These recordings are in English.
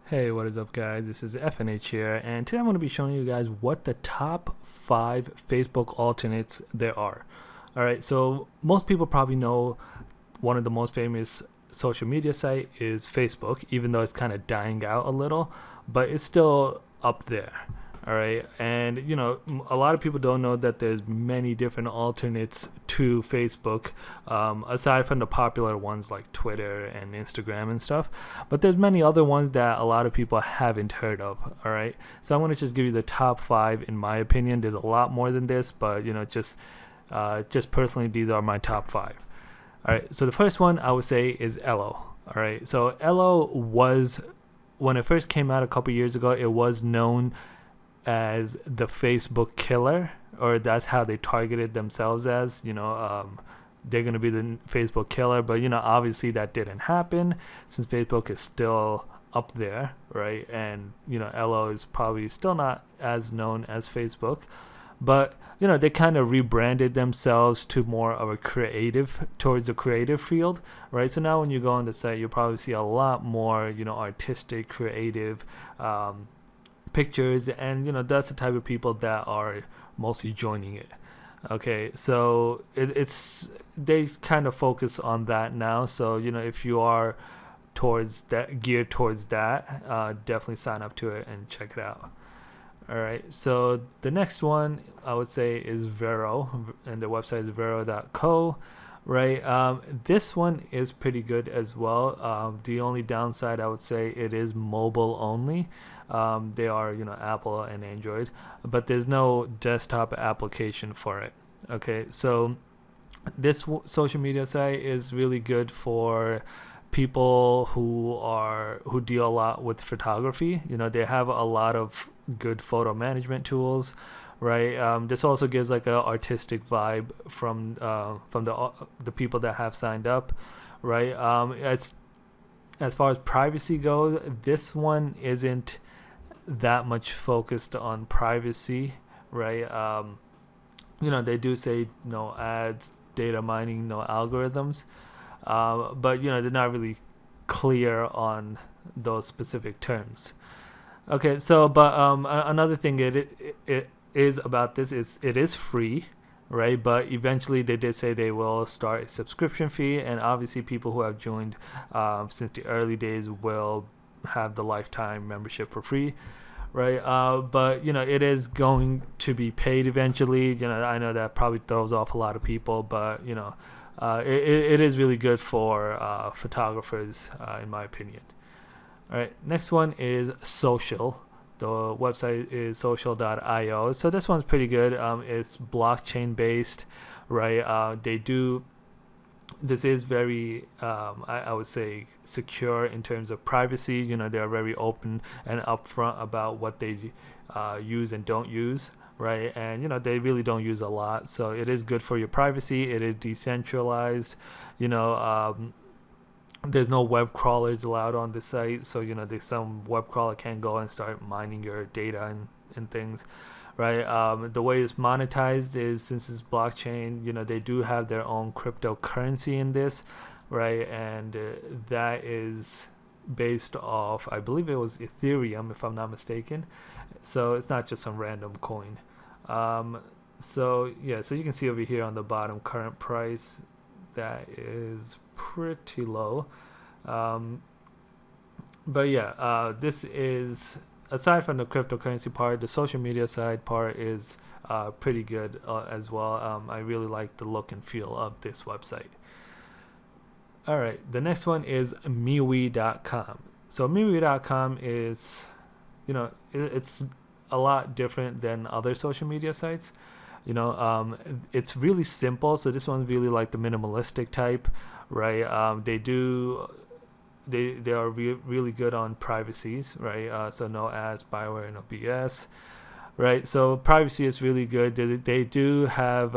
Hey, what is up, guys? This is FNH here, and today I'm going to be showing you guys what the top 5 Facebook alternates there are. Alright, so most people probably know one of the most famous social media site is Facebook, even though it's kind of dying out a little, but it's still up there. All right, and a lot of people don't know that there's many different alternates to Facebook, aside from the popular ones like Twitter and Instagram and stuff. But there's many other ones that a lot of people haven't heard of. All right, so I'm gonna just give you the top 5 in my opinion. There's a lot more than this, but just personally, these are my top 5. All right, so the first one I would say is Elo. All right, so Elo was, when it first came out a couple years ago, it was known as the Facebook killer, or that's how they targeted themselves as. They're going to be the Facebook killer, but obviously that didn't happen since Facebook is still up there, right? And Elo is probably still not as known as Facebook, but they kind of rebranded themselves to more of a towards the creative field, right? So now when you go on the site, you'll probably see a lot more artistic, creative pictures, and that's the type of people that are mostly joining it. Okay, so it's they kind of focus on that now. So if you are geared towards that, definitely sign up to it and check it out. All right, so the next one I would say is Vero, and the website is vero.co. Right, this one is pretty good as well. The only downside I would say, it is mobile only. They are Apple and Android, but there's no desktop application for it. Okay, so this social media site is really good for people who deal a lot with photography. They have a lot of good photo management tools, right? This also gives like a artistic vibe from the people that have signed up, right? As far as privacy goes, this one isn't that much focused on privacy, right? They do say no ads, data mining, no algorithms, but they're not really clear on those specific terms. Okay, so but another thing it is about this is it is free, right? But eventually they did say they will start a subscription fee, and obviously people who have joined since the early days will have the lifetime membership for free, right? But it is going to be paid eventually. I know that probably throws off a lot of people, but it is really good for photographers, in my opinion. All right, next one is Social. The website is social.io. So this one's pretty good. It's blockchain based, right? This is very, I would say, secure in terms of privacy. They're very open and upfront about what they use and don't use, right? And they really don't use a lot, so it is good for your privacy. It is decentralized. There's no web crawlers allowed on the site, so some web crawler can go and start mining your data and things, right? The way it's monetized is, since it's blockchain, they do have their own cryptocurrency in this, right? And that is based off, I believe it was Ethereum, if I'm not mistaken. So it's not just some random coin. So yeah, so you can see over here on the bottom, current price, that is pretty low. But yeah, this is, aside from the cryptocurrency part, the social media side part is pretty good as well. I really like the look and feel of this website. All right, the next one is MeWe.com. So MeWe.com is, it's a lot different than other social media sites. It's really simple. So this one's really like the minimalistic type, right? They are really good on privacies, right? So no ads, spyware, no BS, right? So privacy is really good. They do have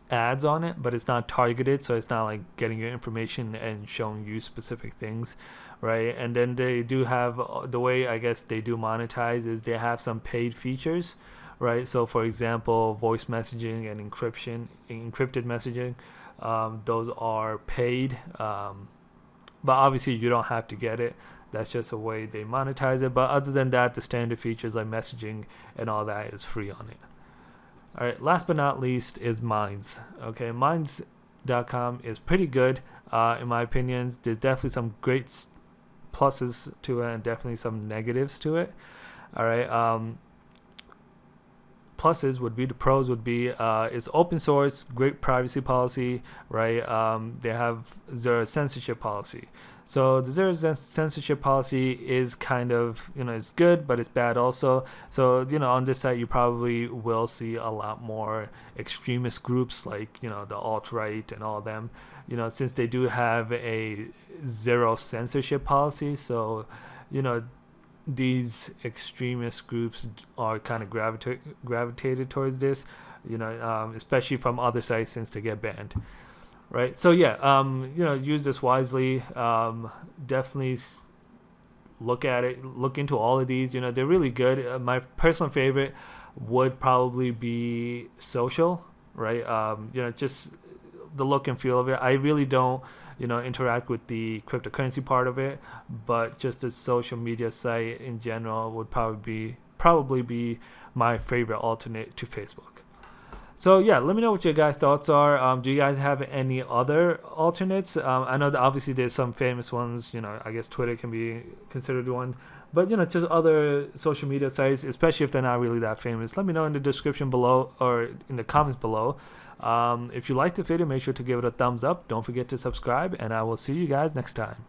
ads on it, but it's not targeted, so it's not like getting your information and showing you specific things, right? And then they do have, the way I guess they do monetize is they have some paid features, right? So for example, voice messaging and encrypted messaging, those are paid. but obviously you don't have to get it. That's just a way they monetize it. But other than that, the standard features like messaging and all that is free on it. All right, last but not least is Minds. Okay, Minds.com is pretty good in my opinion. There's definitely some great pluses to it and definitely some negatives to it. All right, pluses would be, the pros would be it's open source, great privacy policy, right? They have zero censorship policy. So the zero censorship policy is kind of, it's good, but it's bad also. So, on this site, you probably will see a lot more extremist groups like, the alt-right and all of them, since they do have a zero censorship policy. So, these extremist groups are kind of gravitated towards this, especially from other sites since they get banned. Right. So yeah, use this wisely. Definitely look at it. Look into all of these. They're really good. My personal favorite would probably be Social. Right. Just the look and feel of it. I really don't, interact with the cryptocurrency part of it, but just the social media site in general would probably be my favorite alternate to Facebook. So yeah, let me know what your guys' thoughts are. Do you guys have any other alternates? I know that obviously there's some famous ones. I guess Twitter can be considered one, but just other social media sites, especially if they're not really that famous. Let me know in the description below or in the comments below. If you liked the video, make sure to give it a thumbs up. Don't forget to subscribe, and I will see you guys next time.